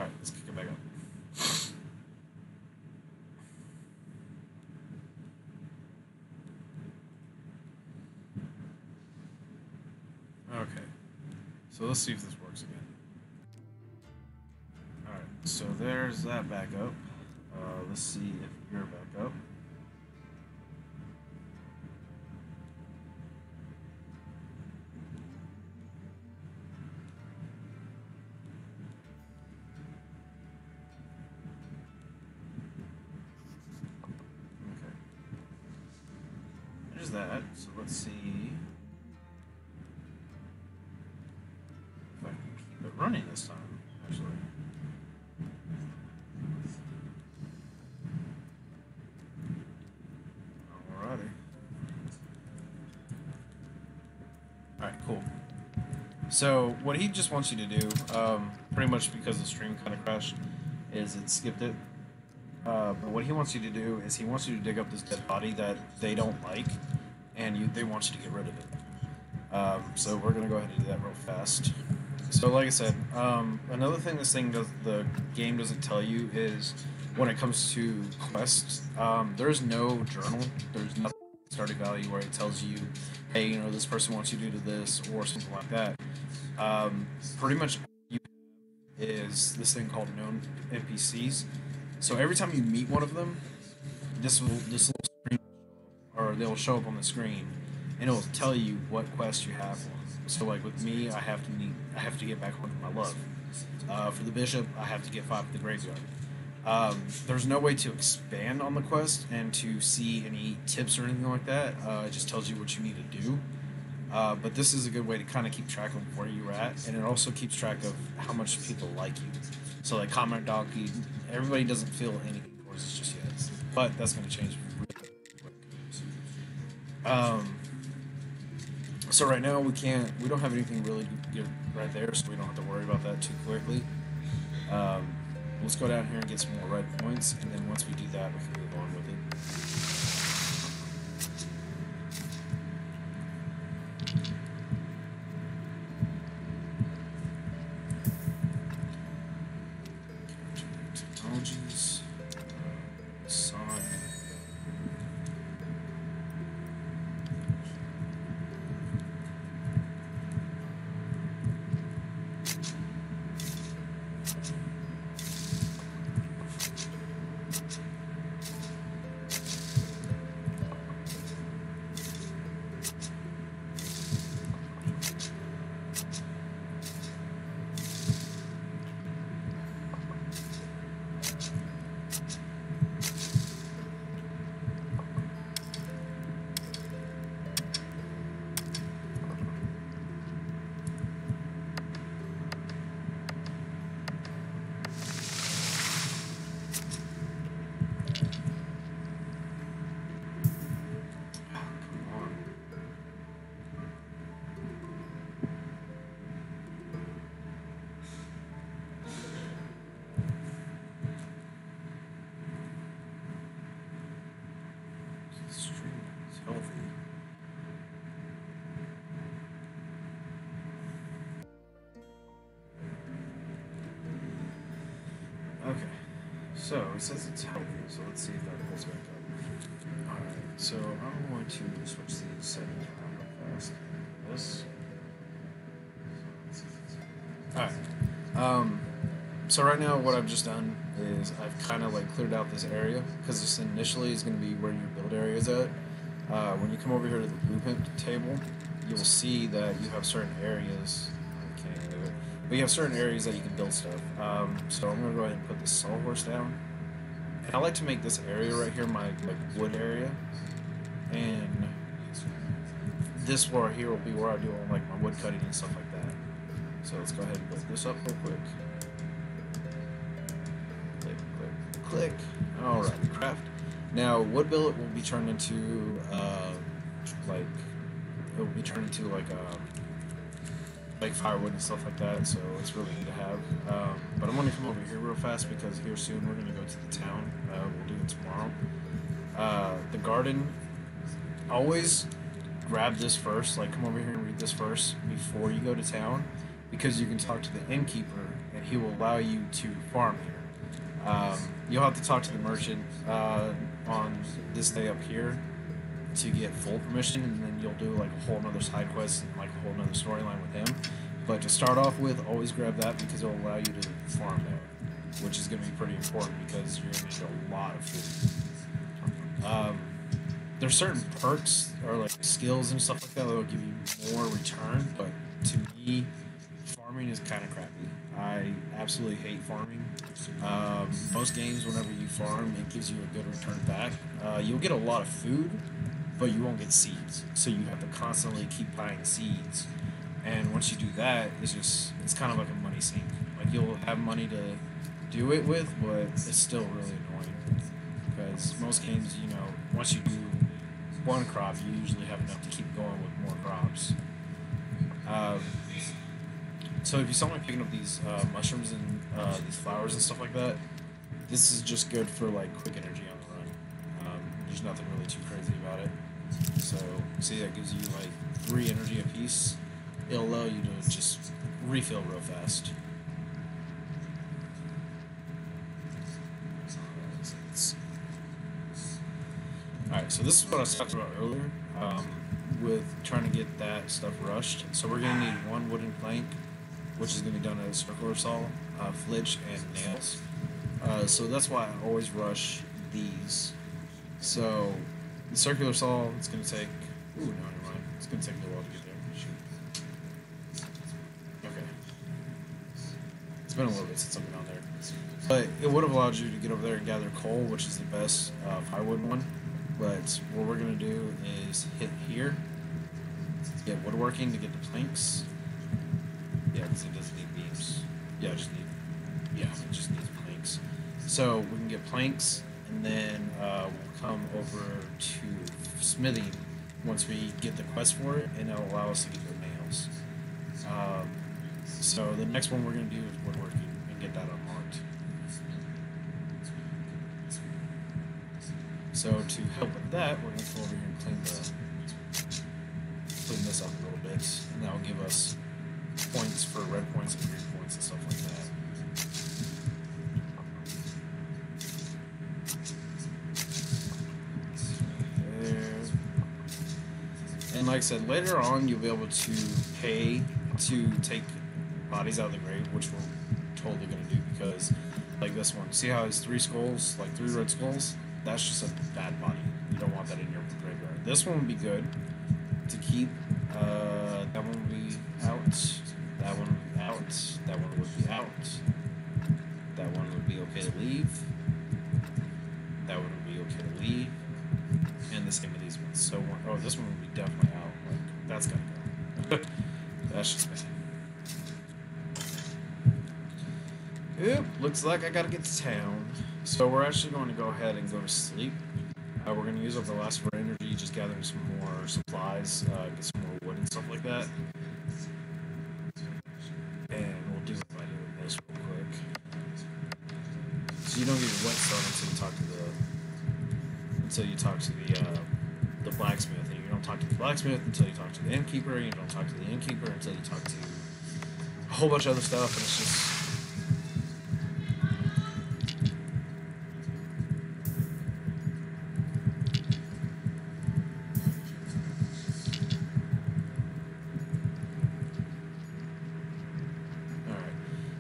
Alright, let's kick it back up. Okay, so let's see if this works again. Alright, so there's that backup. Let's see if you're back up. Okay, there's that. So let's see if I can keep it running this time, actually. Alrighty. Alright, cool. So what he just wants you to do, pretty much because the stream kind of crashed, is it skipped it. But what he wants you to do is he wants you to dig up this dead body that they don't like, and they want you to get rid of it. So we're gonna go ahead and do that real fast. So like I said, another thing the game doesn't tell you is when it comes to quests, there's no journal. There's nothing starting value where it tells you, hey, you know, this person wants you to do this or something like that. Pretty much all you have is this thing called known NPCs. So every time you meet one of them, this little screen, or they'll show up on the screen, and it'll tell you what quest you have. So like with me, I have to get back home to my love. For the bishop, I have to get 5 at the graveyard. There's no way to expand on the quest and to see any tips or anything like that. It just tells you what you need to do. But this is a good way to kind of keep track of where you're at, and it also keeps track of how much people like you. So like Comment Donkey, everybody doesn't feel any towards just yet, but that's going to change really quick. So right now we don't have anything really good right there, so we don't have to worry about that too quickly. Let's go down here and get some more red points, and then once we do that, we can move on with it. Technologies, Sonic. Healthy. Okay, so it says it's healthy, so let's see if that pulls back up. Alright, so I'm going to switch these settings around real fast. This. Alright, so right now what I've just done is I've kind of like cleared out this area, because this initially is going to be where your build area is at. When you come over here to the blueprint table, you'll see that you have certain areas. I can't even do it, but you have certain areas that you can build stuff. So I'm gonna go ahead and put the sawhorse down, and I like to make this area right here my wood area, and this floor here will be where I do all like my wood cutting and stuff like that. So let's go ahead and build this up real quick. Click, click, click. All right, craft. Now, wood billet will be turned into, like firewood and stuff like that, so it's really good to have. But I'm going to come over here real fast because here soon we're going to go to the town. We'll do it tomorrow. The garden, always grab this first, like come over here and read this first before you go to town, because you can talk to the innkeeper and he will allow you to farm here. You'll have to talk to the merchant on this day up here to get full permission, and then you'll do like a whole nother side quest and like a whole nother storyline with him. But to start off with, always grab that because it'll allow you to farm there, which is going to be pretty important because you're going to need a lot of food. There's certain perks or like skills and stuff like that that will give you more return, but to me, farming is kind of crappy. I absolutely hate farming. Most games, whenever you farm, it gives you a good return back. You'll get a lot of food, but you won't get seeds. So you have to constantly keep buying seeds. And once you do that, it's kind of like a money sink. Like you'll have money to do it with, but it's still really annoying. Because most games, you know, once you do one crop, you usually have enough to keep going with more crops. So if you saw me picking up these mushrooms and these flowers and stuff like that, this is just good for like quick energy on the run. There's nothing really too crazy about it. So see, that gives you like 3 energy apiece. It'll allow you to just refill real fast. Alright, so this is what I was talking about earlier with trying to get that stuff rushed. So we're going to need 1 wooden plank, which is going to be done at a circular saw, flitch, and nails. So that's why I always rush these. So the circular saw, it's going to take... Ooh, no, never mind. It's going to take a little while to get there. Shoot. Okay. It's been a little bit since I've been on there. But it would have allowed you to get over there and gather coal, which is the best firewood one. But what we're going to do is hit here to get woodworking to get the planks. Yeah, because it doesn't need beams. Yeah, it just needs planks. So we can get planks, and then we'll come over to smithing once we get the quest for it, and it'll allow us to get the nails. So the next one we're going to do is woodworking and get that unlocked. So to help with that, we're going to go over here and clean this up a little bit, and that will give us points for red points and green points and stuff like that. There. And like I said, later on you'll be able to pay to take bodies out of the grave, which we're totally going to do because, like this one, see how it has 3 skulls, like 3 red skulls? That's just a bad body. You don't want that in your graveyard. This one would be good to keep. That one would be out. That one would be out. That one would be out. That one would be okay to leave. That one would be okay to leave. And the same with these ones. So, this one would be definitely out. Like, that's gotta go. That's just bad. Oop, looks like I gotta get to town. So we're actually going to go ahead and go to sleep. We're going to use up the last of our energy, just gathering some more supplies, get some more wood and stuff like that. And we'll do it by doing this real quick. So you don't get your whetstone until you talk to the blacksmith, and you don't talk to the blacksmith until you talk to the innkeeper, and you don't talk to the innkeeper until you talk to a whole bunch of other stuff, and it's just...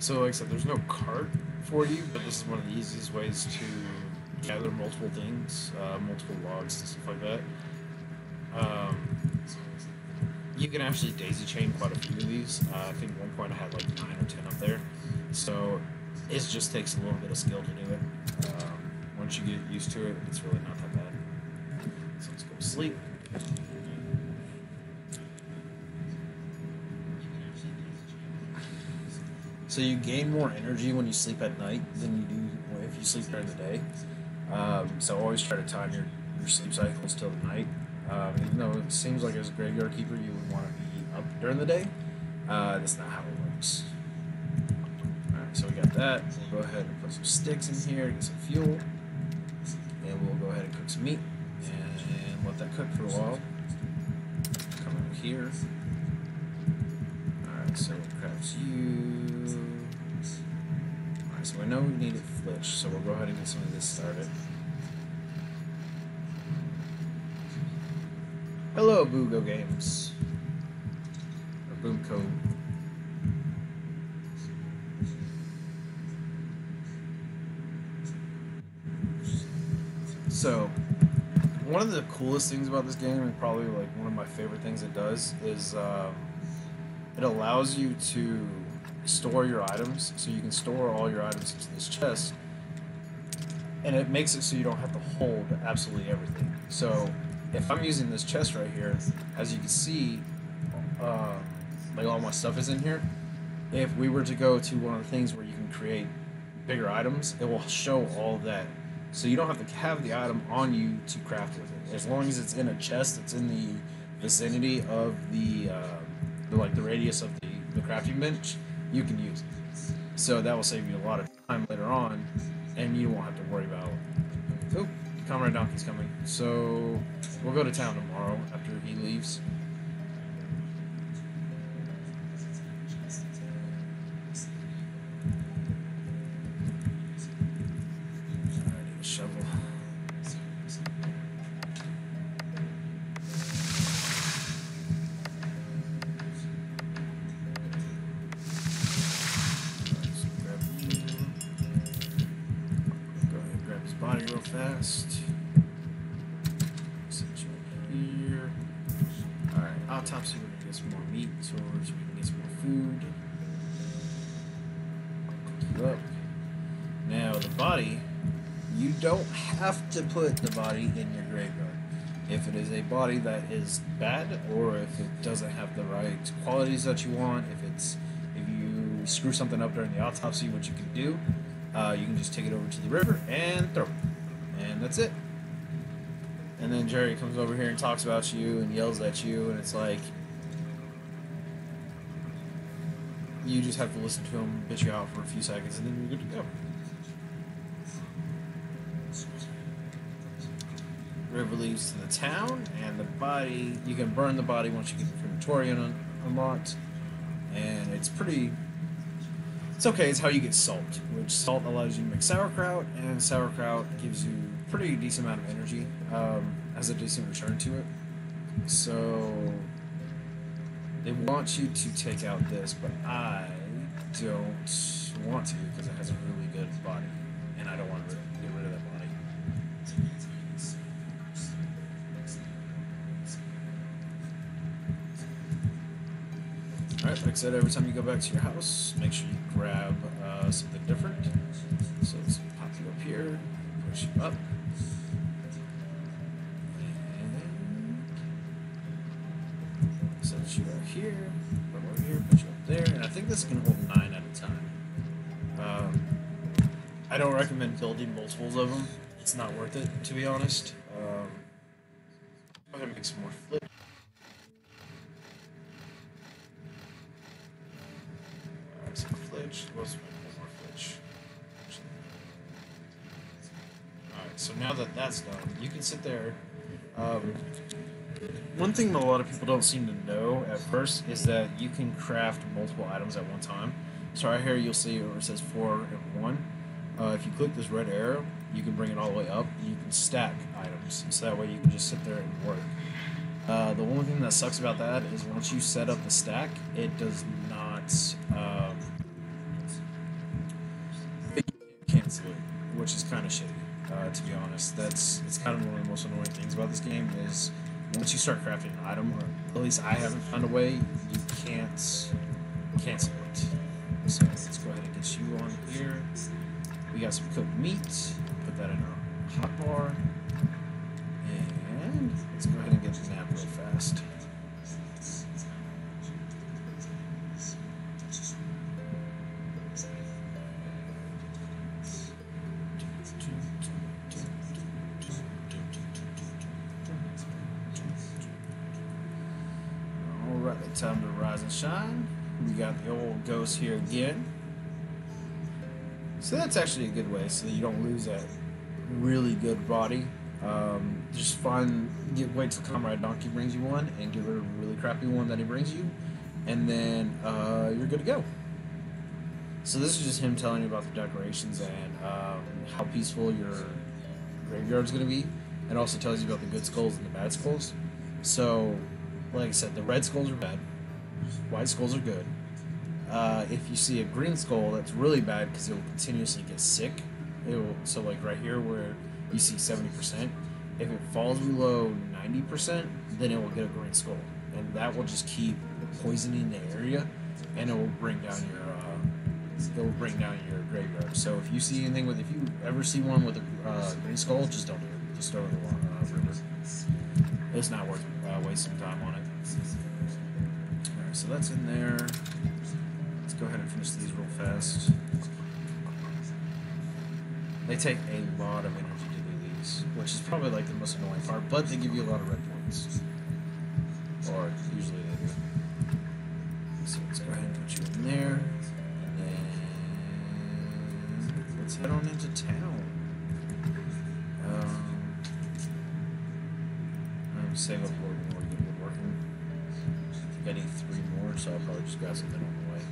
So like I said, there's no cart for you, but this is one of the easiest ways to gather multiple things, multiple logs and stuff like that. You can actually daisy chain quite a few of these. I think at one point I had like 9 or 10 up there. So it just takes a little bit of skill to do it. Once you get used to it, it's really not that bad. So let's go to sleep. So you gain more energy when you sleep at night than you do if you sleep during the day. So always try to time your sleep cycles till the night. Even though it seems like as a graveyard keeper you would want to be up during the day, that's not how it works. Alright, so we got that. We'll go ahead and put some sticks in here, get some fuel, and we'll go ahead and cook some meat and let that cook for a while. Come over here. Alright, so perhaps you... So I know we need a flitch, so we'll go ahead and get some of this started. Hello, Boogo Games. Or Boomco. So, one of the coolest things about this game, and probably like one of my favorite things it does, is it allows you to store your items. So you can store all your items into this chest, and it makes it so you don't have to hold absolutely everything. So if I'm using this chest right here, as you can see, like all my stuff is in here. If we were to go to one of the things where you can create bigger items, it will show all of that. So you don't have to have the item on you to craft with it. As long as it's in a chest that's in the vicinity of the like the radius of the crafting bench, you can use it. So that will save you a lot of time later on, and you won't have to worry about it. Oh, Comrade Donkey's coming. So we'll go to town tomorrow after he leaves. Fast. Set you up here. Alright, autopsy, we're gonna get some more meat, so we can get some more food. Pick you up. Now, the body, you don't have to put the body in your graveyard. If it is a body that is bad, or if it doesn't have the right qualities that you want, if you screw something up during the autopsy, what you can do, you can just take it over to the river and throw it. And that's it. And then Jerry comes over here and talks about you and yells at you, and it's like you just have to listen to him bitch you out for a few seconds, and then you're good to go. River leads to the town, and the body, you can burn the body once you get the crematorium unlocked, and it's pretty. It's okay, it's how you get salt, which salt allows you to make sauerkraut, and sauerkraut gives you a pretty decent amount of energy, has a decent return to it. So, they want you to take out this, but I don't want to, because it has a really good body, and I don't want to get rid of that body. Alright, like I said, every time you go back to your house, make sure you grab something different. So let's pop you up here, push you up. And set you out here, put over here, put you up there. And I think this can hold 9 at a time. I don't recommend building multiples of them. It's not worth it, to be honest. I'm going to make some more flip. Some flitch. Let's make one more flitch. Alright, so now that that's done, you can sit there. One thing that a lot of people don't seem to know at first is that you can craft multiple items at one time. So right here you'll see where it says 4 and 1. If you click this red arrow, you can bring it all the way up, and you can stack items. So that way you can just sit there and work. The only thing that sucks about that is once you set up the stack, it does not cancel it, which is kind of shitty, to be honest. It's kind of one of the most annoying things about this game is once you start crafting an item, or at least I haven't found a way, you can't cancel it. So let's go ahead and get you on here. We got some cooked meat, put that in our hot bar, and let's go ahead and get the nap real fast. Alright, time to rise and shine. We got the old ghost here again. So that's actually a good way so that you don't lose that really good body. Just wait till Comrade Donkey brings you one and get rid of a really crappy one that he brings you, and then you're good to go. So this is just him telling you about the decorations and how peaceful your graveyard's going to be. It also tells you about the good skulls and the bad skulls. So, like I said, the red skulls are bad. White skulls are good. If you see a green skull, that's really bad because it will continuously get sick. So like right here where you see 70%, if it falls below 90%, then it will get a green skull, and that will just keep poisoning the area, and it will bring down your graveyard. So if you see anything if you ever see one with a green skull, just don't do it. Just throw it in the river. It's not worth wasting time on it. Alright, so that's in there. Let's go ahead and finish these real fast. They take a lot of energy to do these, which is probably like the most annoying part, but they give you a lot of red points. Or usually they do. So let's go ahead and put you in there. And then let's head on into town. Save up more to get woodworking. I think I need 3 more, so I'll probably just grab something on the way.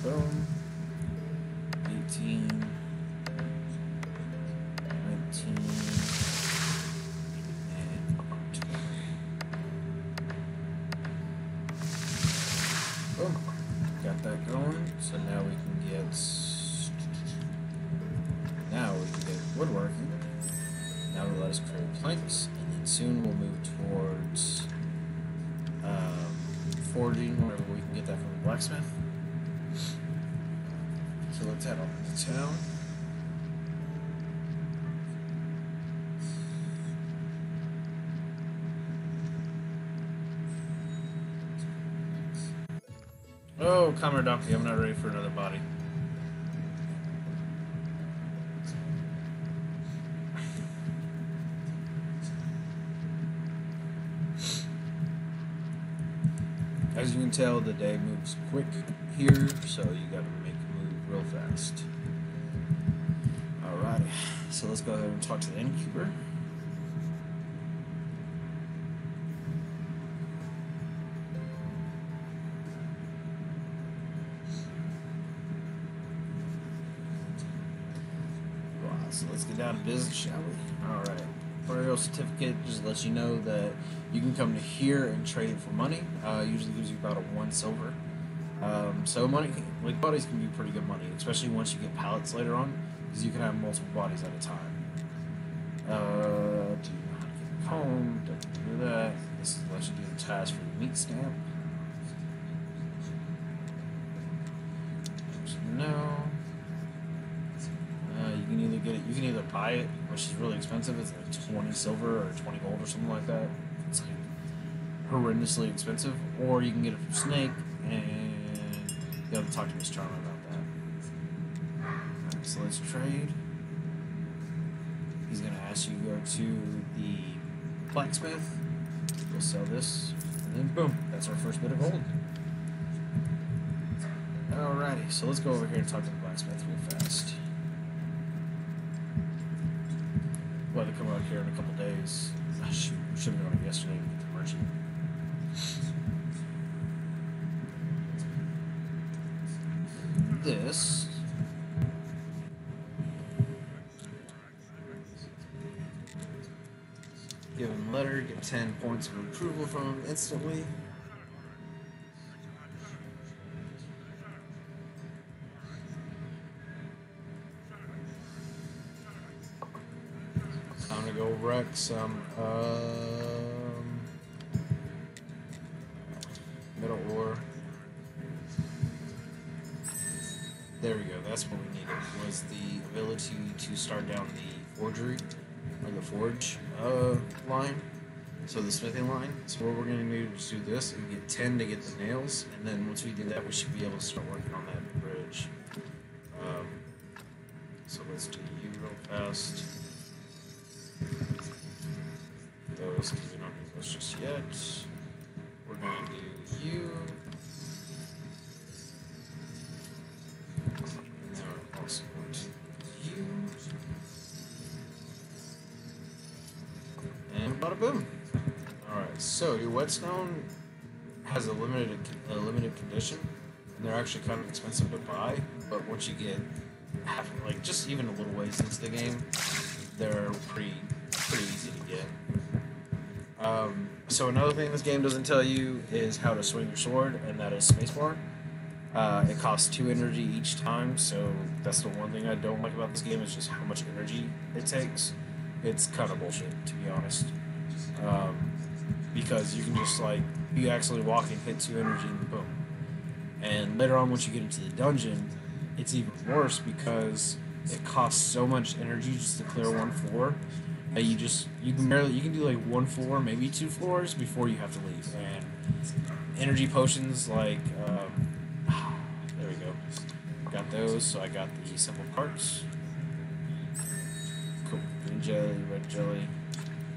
Boom. 18. 19. Boom. Got that going. So now we can get woodworking. Now we'll let us create planks, and then soon we'll move towards forging whenever we can get that from the blacksmith. So let's head on to town. Oh, Comrade Donkey, I'm not ready for another body. As you can tell, the day moves quick here, so you gotta make it move real fast. Alright, so let's go ahead and talk to the innkeeper. So let's get down to business, shall we? Alright. Burial certificate just lets you know that you can come to here and trade it for money. Usually gives you about 1 silver. So money, like bodies can be pretty good money, especially once you get pallets later on, because you can have multiple bodies at a time. Do you know how to get a comb? Doesn't do that. This lets you do the task for the meat stamp. No. You can either buy it, which is really expensive. It's like 20 silver or 20 gold or something like that. It's like horrendously expensive. Or you can get it from Snake, and you have to talk to Miss Charmer about that. Alright, so let's trade. He's gonna ask you to go to the blacksmith. We'll sell this, and then boom, that's our first bit of gold. Alrighty, so let's go over here and talk to the blacksmith real fast. We'll have to come out here in a couple days. Oh, shoot, we should have gone yesterday to get the merchant. This. Give him a letter, get 10 points of approval from him instantly. Time to go wreck some metal ore. There we go. That's what we needed. Was the ability to start down the forgery or the forge line. So the smithing line. So what we're going to do is do this and get 10 to get the nails, and then once we do that, we should be able to start working on that bridge. So let's do you real fast. Those, because we don't need those just yet. We're going to do you. And then we're Bada boom. Alright, so your whetstone has a limited condition, and they're actually kind of expensive to buy, but once you get like just even a little ways into the game, they're pretty easy to get. So another thing this game doesn't tell you is how to swing your sword, and that is spacebar. It costs 2 energy each time, so that's the one thing I don't like about this game is just how much energy it takes. It's kind of bullshit, to be honest. Because you can just like, you accidentally walk and hit 2 energy and boom. And later on, once you get into the dungeon, it's even worse because it costs so much energy just to clear one floor that you can do like 1 floor, maybe 2 floors before you have to leave. And energy potions like there we go. Got those, so I got the simple parts. Cool. Green jelly, red jelly.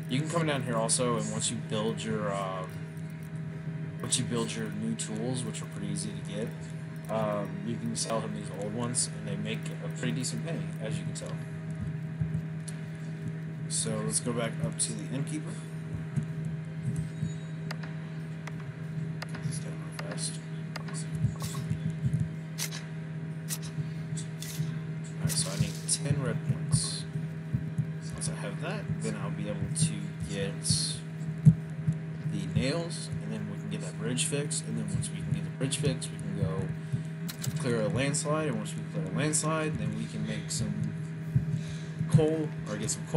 You can come down here also, and once you build your new tools, which are pretty easy to get, you can sell him these old ones, and they make a pretty decent penny, as you can tell. So let's go back up to the innkeeper. Get this done real fast. Alright, so I need 10 red points. Once I have that, then I'll be able to get the nails, and then we can get that bridge fixed, and then once we can get the bridge fixed, we can go clear a landslide, and once we clear a landslide, then we can make some coal, or get some coal.